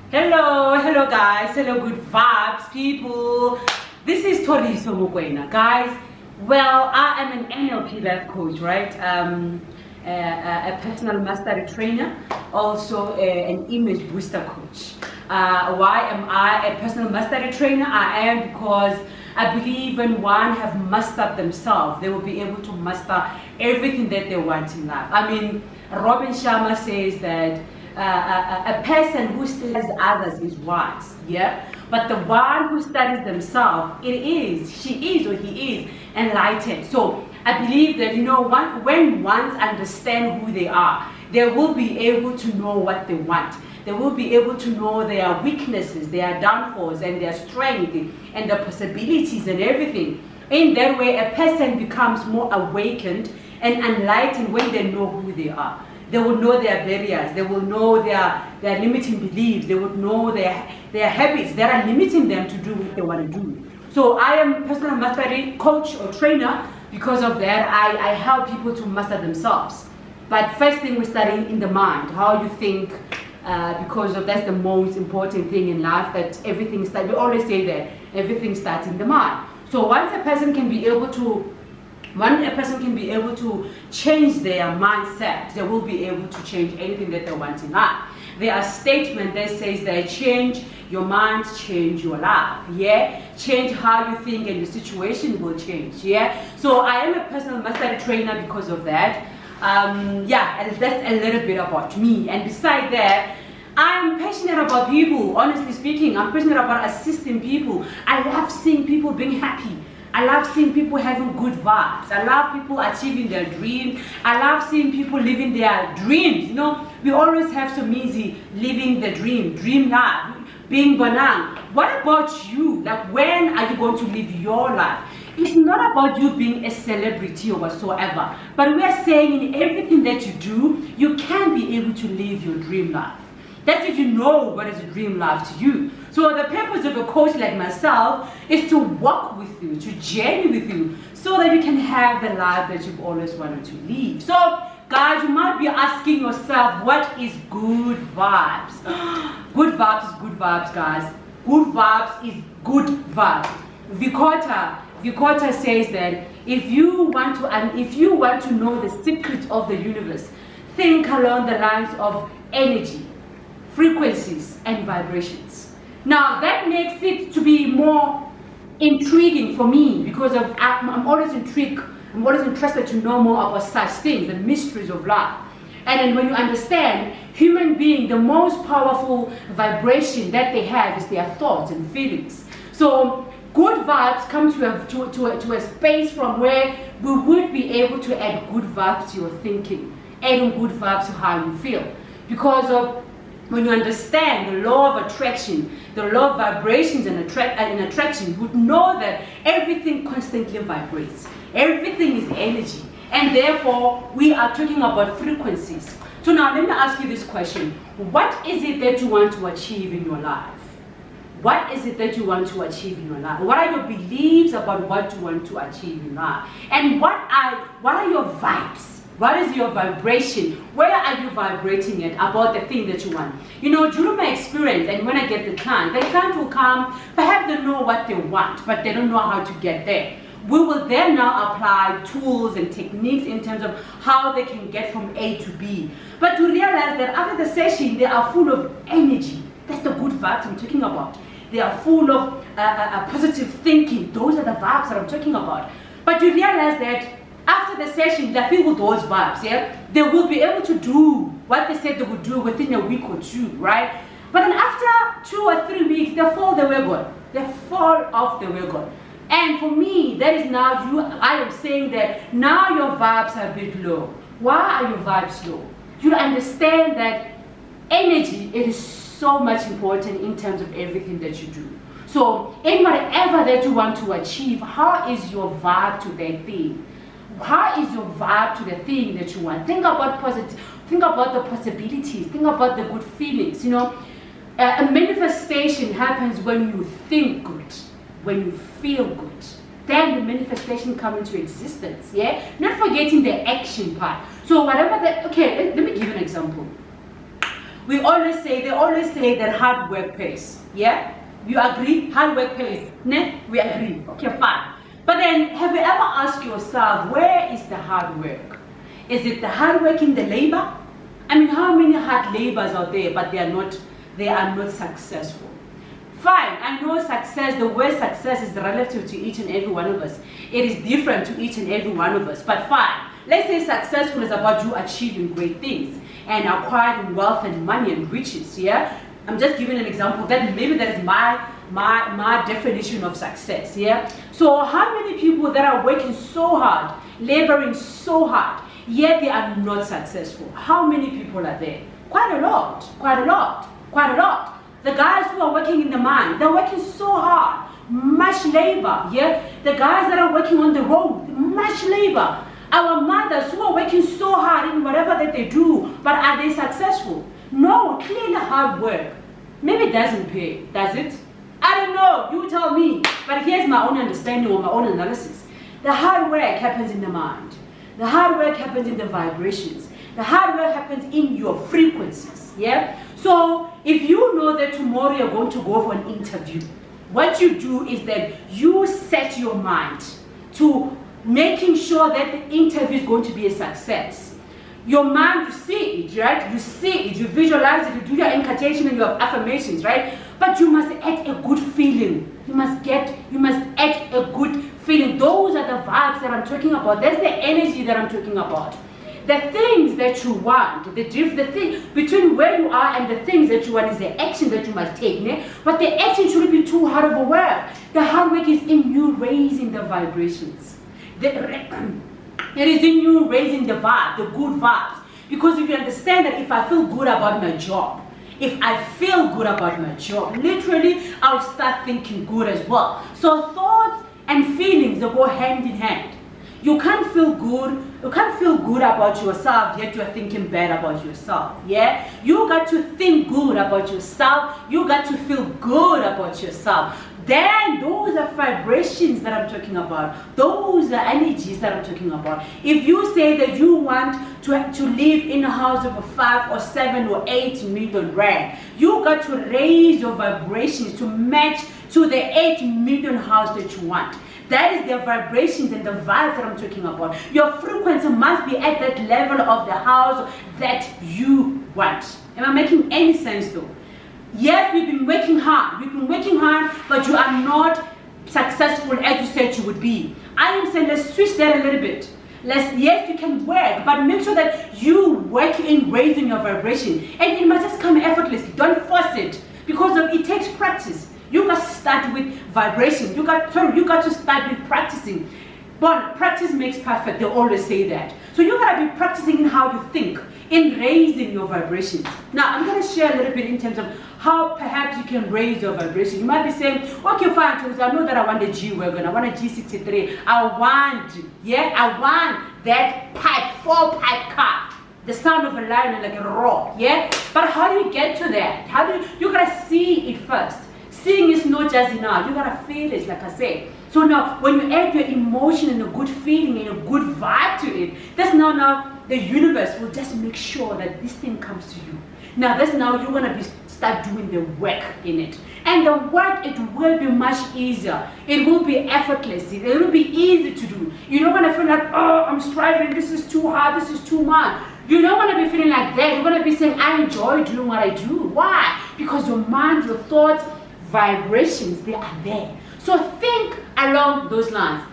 Hello guys, hello good vibes people. This is Toriso Mokwena, guys. Well, I am an NLP life coach, right? A personal mastery trainer, also an image booster coach. Why am I a personal mastery trainer? I am because I believe when one have mastered themselves, they will be able to master everything that they want in life. I mean, Robin Sharma says that a person who studies others is wise, yeah? But the one who studies themselves, she is or he is enlightened. So I believe that, when ones understand who they are, they will be able to know what they want. They will be able to know their weaknesses, their downfalls, and their strength, and the possibilities and everything. In that way, a person becomes more awakened and enlightened when they know who they are. They will know their barriers, they will know their limiting beliefs, they would know their habits that are limiting them to do what they want to do. So I am a personal mastery coach or trainer. Because of that, I help people to master themselves. But first thing, we're studying in the mind, how you think, because that's the most important thing in life, that everything starts, we always say that everything starts in the mind. So once a person can be able to change their mindset, they will be able to change anything that they want in life. There are statements that says that change your mind, change your life, yeah? Change how you think and the situation will change, yeah? So I am a personal mastery trainer because of that. And that's a little bit about me. And beside that, I'm passionate about people, honestly speaking. I'm passionate about assisting people. I love seeing people being happy. I love seeing people having good vibes. I love people achieving their dreams. I love seeing people living their dreams. We always have some easy living the dream life, being banana. What about you? Like, when are you going to live your life? It's not about you being a celebrity or whatsoever, but we are saying in everything that you do, you can be able to live your dream life. That's if you know what is a dream life to you. So the purpose of a coach like myself is to walk with you, to journey with you, so that you can have the life that you've always wanted to live. So guys, you might be asking yourself, what is good vibes? Good vibes is good vibes, guys. Good vibes is good vibes. Vikota says that if you want to know the secret of the universe, think along the lines of energy, frequencies, and vibrations. Now that makes it to be more intriguing for me, because I'm always intrigued. I'm always interested to know more about such things, the mysteries of life. And then when you understand, human being, the most powerful vibration that they have is their thoughts and feelings. So good vibes come to a space from where we would be able to add good vibes to your thinking, adding good vibes to how you feel. Because of when you understand the law of attraction, the law of vibrations and attraction, you would know that everything constantly vibrates. Everything is energy. And therefore, we are talking about frequencies. So now let me ask you this question. What is it that you want to achieve in your life? What is it that you want to achieve in your life? What are your beliefs about what you want to achieve in life? And what are your vibes? What is your vibration? Where are you vibrating at about the thing that you want? Due to my experience, and when I get the client will come, perhaps they know what they want, but they don't know how to get there. We will then now apply tools and techniques in terms of how they can get from A to B. But to realize that after the session, they are full of energy. That's the good vibes I'm talking about. They are full of positive thinking. Those are the vibes that I'm talking about. But you realize that after the session, they're filled with those vibes, yeah? They will be able to do what they said they would do within a week or two, right? But then after 2 or 3 weeks, they fall the wagon. They fall off the wagon. And for me, that is I am saying that now your vibes are a bit low. Why are your vibes low? You understand that energy, it is so much important in terms of everything that you do. So in whatever that you want to achieve, how is your vibe to that thing? How is your vibe to the thing that you want? Think about think about the possibilities, think about the good feelings. A manifestation happens when you think good, when you feel good. Then the manifestation comes into existence, yeah? Not forgetting the action part. So let me give you an example. they always say that hard work pays. Yeah? You agree? Hard work pays. Ne? We agree. Okay, fine. But then, have you ever asked yourself, where is the hard work? Is it the hard work in the labor? I mean, how many hard labors out there, but they are not successful? Fine, I know success, the word success is relative to each and every one of us. It is different to each and every one of us, but fine. Let's say successful is about you achieving great things and acquiring wealth and money and riches, yeah? I'm just giving an example that maybe that is my definition of success, yeah? So how many people that are working so hard, laboring so hard, yet they are not successful? How many people are there? Quite a lot, quite a lot, quite a lot. The guys who are working in the mine, they're working so hard, much labor, yeah? The guys that are working on the road, much labor. Our mothers who are working so hard in whatever that they do, but are they successful? No, clearly hard work. Maybe it doesn't pay, does it? I don't know, you tell me. But here's my own understanding or my own analysis. The hard work happens in the mind. The hard work happens in the vibrations. The hard work happens in your frequencies, yeah? So if you know that tomorrow you're going to go for an interview, what you do is that you set your mind to making sure that the interview is going to be a success. Your mind, you see it, right? You see it, you visualize it, you do your incantation and your affirmations, right? But you must add a good feeling. You must add a good feeling. Those are the vibes that I'm talking about. That's the energy that I'm talking about. The things that you want, the thing between where you are and the things that you want is the action that you must take. Ne? But the action shouldn't be too hard of a work. The hard work is in you raising the vibrations. It is in you raising the vibe, the good vibes. Because if you understand that if I feel good about my job, if I feel good about my job, literally I'll start thinking good as well. So thoughts and feelings, they go hand in hand. You can't feel good about yourself, yet you're thinking bad about yourself, yeah? You got to think good about yourself, you got to feel good about yourself. Then those are vibrations that I'm talking about. Those are energies that I'm talking about. If you say that you want to live in a house of 5 or 7 or 8 million rand, you got to raise your vibrations to match to the 8 million house that you want. That is the vibrations and the vibes that I'm talking about. Your frequency must be at that level of the house that you want. Am I making any sense though? Yes, we've been working hard, but you are not successful as you said you would be. I am saying let's switch that a little bit. Yes, you can work, but make sure that you work in raising your vibration. And it must just come effortlessly. Don't force it, because it takes practice. You got to start with vibration. You got to start with practicing. But practice makes perfect. They always say that. So you got to be practicing in how you think, in raising your vibrations. Now, I'm going to share a little bit in terms of how perhaps you can raise your vibration. You might be saying, okay, fine, Tones, I know that I want a G-Wagon, I want a G63, I want that pipe, 4-pipe car. The sound of a lion like a roar, yeah? But how do you get to that? You gotta see it first. Seeing is not just enough, you gotta feel it, like I said. So now, when you add your emotion and a good feeling and a good vibe to it, that's now the universe will just make sure that this thing comes to you. Now, that's now you're gonna start doing the work in it. And the work, it will be much easier. It will be effortless. It will be easy to do. You're not gonna feel like, oh, I'm striving, this is too hard, this is too much. You're not gonna be feeling like that. You're gonna be saying, I enjoy doing what I do. Why? Because your mind, your thoughts, vibrations, they are there. So think along those lines.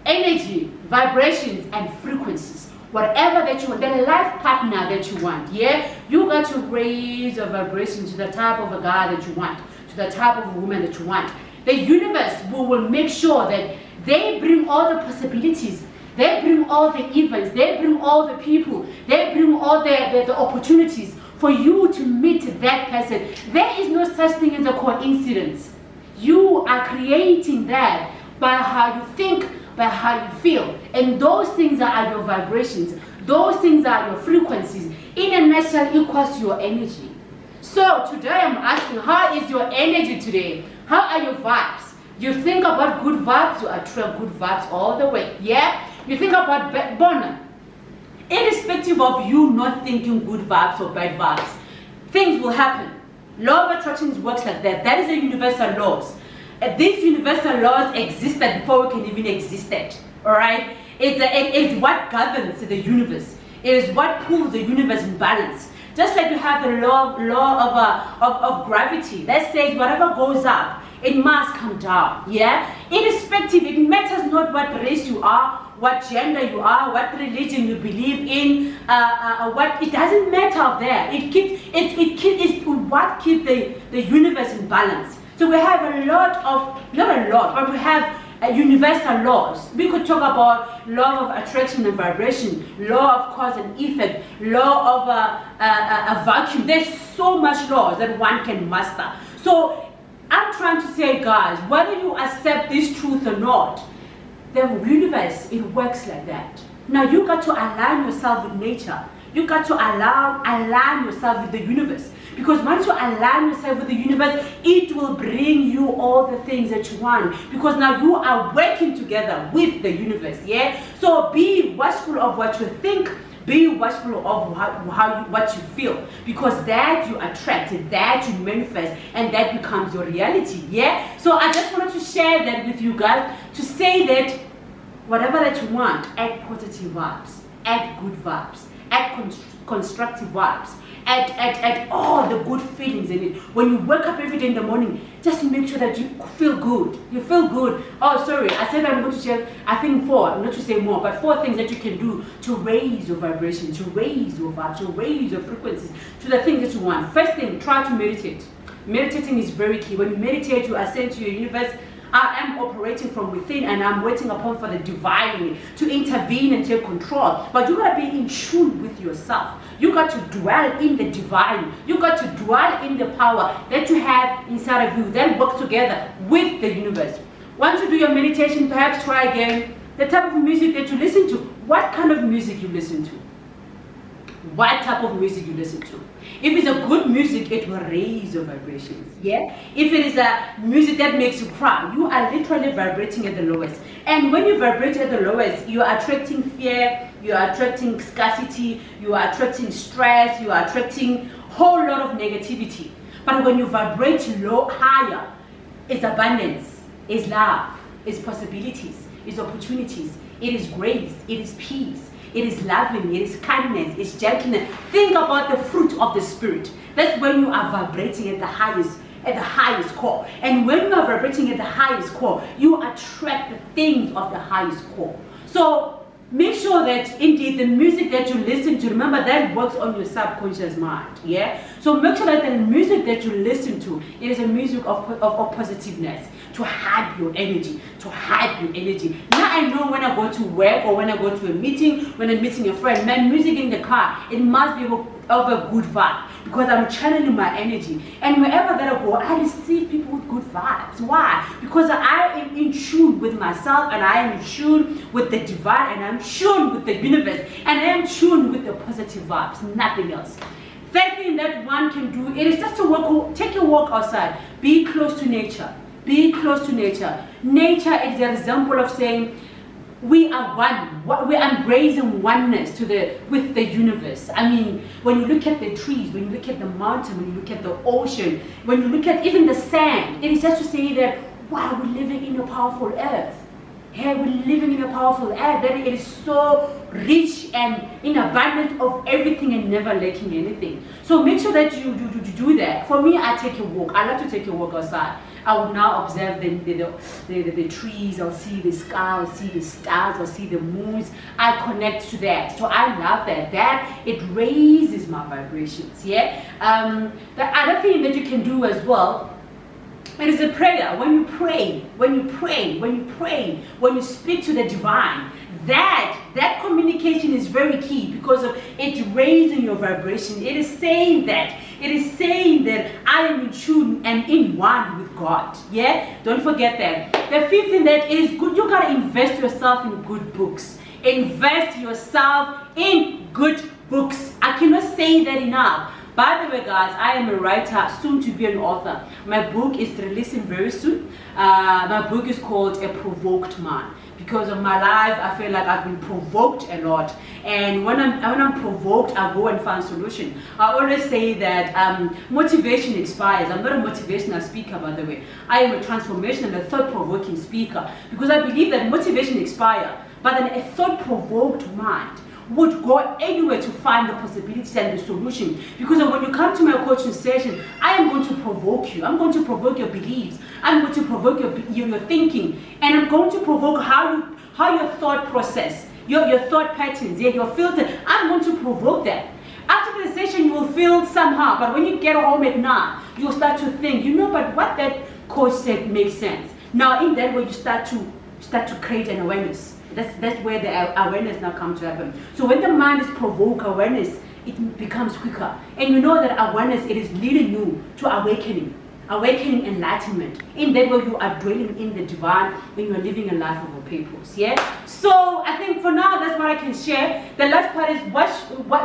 Energy, vibrations, and frequencies. Whatever that you want, the life partner that you want, yeah? You got to raise your vibration to the type of a guy that you want, to the type of a woman that you want. The universe will make sure that they bring all the possibilities, they bring all the events, they bring all the people, they bring all the opportunities for you to meet that person. There is no such thing as a coincidence. You are creating that by how you think, by how you feel. And those things are your vibrations. Those things are your frequencies. In a nutshell, equals to your energy. So today I'm asking, how is your energy today? How are your vibes? You think about good vibes, you attract good vibes all the way. Yeah? You think about Bona. Irrespective of you not thinking good vibes or bad vibes, things will happen. Law of attraction works like that. That is the universal laws. These universal laws existed before we can even existed. All right? It's what governs the universe. It is what pulls the universe in balance. Just like you have the law of gravity that says whatever goes up, it must come down. Yeah? Irrespective, it matters not what race you are, what gender you are, what religion you believe in, what it doesn't matter there. It's what keeps the universe in balance. So we have a lot of, not a lot, but we have universal laws. We could talk about law of attraction and vibration, law of cause and effect, law of a vacuum. There's so much laws that one can master. So I'm trying to say, guys, whether you accept this truth or not, the universe, it works like that. Now you got to align yourself with nature. You got to align yourself with the universe. Because once you align yourself with the universe, it will bring you all the things that you want. Because now you are working together with the universe, yeah? So be watchful of what you think. Be watchful of what you feel. Because that you attract, that you manifest, and that becomes your reality, yeah? So I just wanted to share that with you guys, to say that whatever that you want, add positive vibes, add good vibes, add constructive vibes, add all the good feelings in it. When you wake up every day in the morning, just make sure that you feel good. You feel good. Oh, sorry, I said I'm going to share, I think 4, not to say more, but 4 things that you can do to raise your vibration, to raise your vibes, to raise your frequencies, to the things that you want. First thing, try to meditate. Meditating is very key. When you meditate, you ascend to your universe. I am operating from within, and I'm waiting upon for the divine to intervene and take control. But you got to be in tune with yourself. You got to dwell in the divine. You got to dwell in the power that you have inside of you. Then work together with the universe. Once you do your meditation, perhaps try again the type of music that you listen to. What kind of music you listen to? What type of music you listen to? If it's a good music, it will raise your vibrations. Yeah. If it is a music that makes you cry, you are literally vibrating at the lowest. And when you vibrate at the lowest, you are attracting fear, you are attracting scarcity, you are attracting stress, you are attracting a whole lot of negativity. But when you vibrate higher, it's abundance, it's love, it's possibilities, it's opportunities, it is grace, it is peace. It is loving, it is kindness, it's gentleness. Think about the fruit of the spirit. That's when you are vibrating at the highest core. And when you are vibrating at the highest core, you attract the things of the highest core. So make sure that indeed the music that you listen to, remember that works on your subconscious mind. Yeah. So make sure that the music that you listen to, it is a music of positiveness. To hype your energy, Now I know when I go to work or when I go to a meeting, when I'm meeting a friend, my music in the car, it must be of a good vibe because I'm channeling my energy. And wherever that I go, I receive people with good vibes. Why? Because I am in tune with myself, and I am in tune with the divine, and I'm in tune with the universe, and I am in tune with the positive vibes, nothing else. Third thing that one can do, it is just to take a walk outside, be close to nature. Be close to nature. Nature is an example of saying we are one. We are embracing oneness with the universe. I mean, when you look at the trees, when you look at the mountain, when you look at the ocean, when you look at even the sand, it is just to say that, wow, we're living in a powerful earth. Hey, we're living in a powerful earth that it is so rich and in abundance of everything and never lacking anything. So make sure that you do that. For me, I take a walk. I like to take a walk outside. I will now observe the trees, I'll see the sky, I'll see the stars, I'll see the moons. I connect to that. So I love that. That, it raises my vibrations, yeah? The other thing that you can do as well, it is a prayer. When you pray, when you speak to the divine, that communication is very key because of it raising your vibration. It is saying that I am in tune and in one with God. Yeah, don't forget that. The fifth thing that is good, you gotta invest yourself in good books. Invest yourself in good books. I cannot say that enough. By the way, guys, I am a writer, soon to be an author. My book is releasing very soon. My book is called A Provoked Man. Because of my life, I feel like I've been provoked a lot, and when I'm provoked, I go and find solution. I always say that motivation expires. I'm not a motivational speaker, by the way. I am a transformational, a thought-provoking speaker, because I believe that motivation expires, but then a thought-provoked mind would go anywhere to find the possibilities and the solution. Because when you come to my coaching session, I am going to provoke you. I'm going to provoke your beliefs. I'm going to provoke your thinking, and I'm going to provoke how your thought process, your thought patterns, your filter. I'm going to provoke that. After the session, you will feel somehow, but when you get home at night, you'll start to think, but what that coach said makes sense. Now, in that way, you start to create an awareness. That's where the awareness now comes to happen. So when the mind is provoked, awareness, it becomes quicker. And you know that awareness, it is leading you to awakening enlightenment. In that way, you are dwelling in the divine when you are living a life of a purpose. Yeah. So I think for now, that's what I can share. The last part is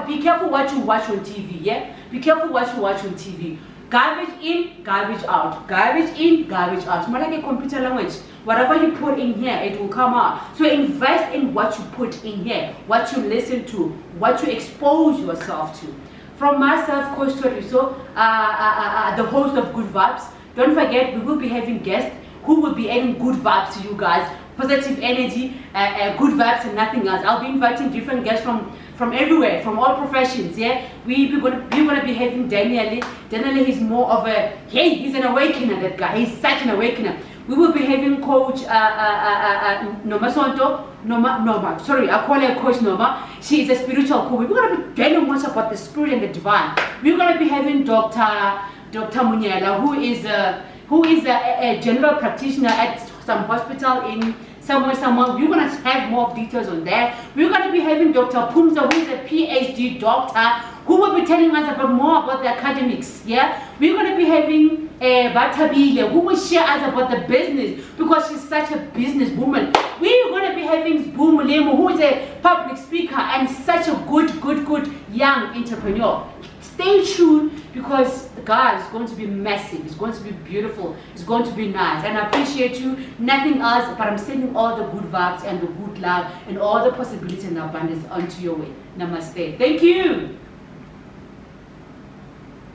be careful what you watch on TV. Yeah. Be careful what you watch on TV. Garbage in, garbage out. Garbage in, garbage out. It's more like a computer language. Whatever you put in here, it will come out. So invest in what you put in here, what you listen to, what you expose yourself to. From myself, Coach Toriso, the host of Good Vibes. Don't forget, we will be having guests who will be adding good vibes to you guys. Positive energy, good vibes and nothing else. I'll be inviting different guests from everywhere, from all professions. Yeah, we're gonna be having Daniel. Daniel is more of a, he's an awakener. That guy, he's such an awakener. We will be having Coach Noma Sonto. Noma, sorry, I call her Coach Noma. She is a spiritual coach. We're gonna be telling much about the spirit and the divine. We're gonna be having Dr. Munyela, who is a general practitioner at some hospital in somewhere. We're going to have more details on that. We're going to be having Dr. Pumza, who is a PhD doctor, who will be telling us more about the academics. Yeah, we're going to be having Batabile, who will share us about the business, because she's such a business woman. We're going to be having Boom Lemo, who is a public speaker and such a good young entrepreneur. Stay tuned, because God is going to be massive. It's going to be beautiful. It's going to be nice. And I appreciate you. Nothing else, but I'm sending all the good vibes and the good love and all the possibilities and abundance onto your way. Namaste. Thank you.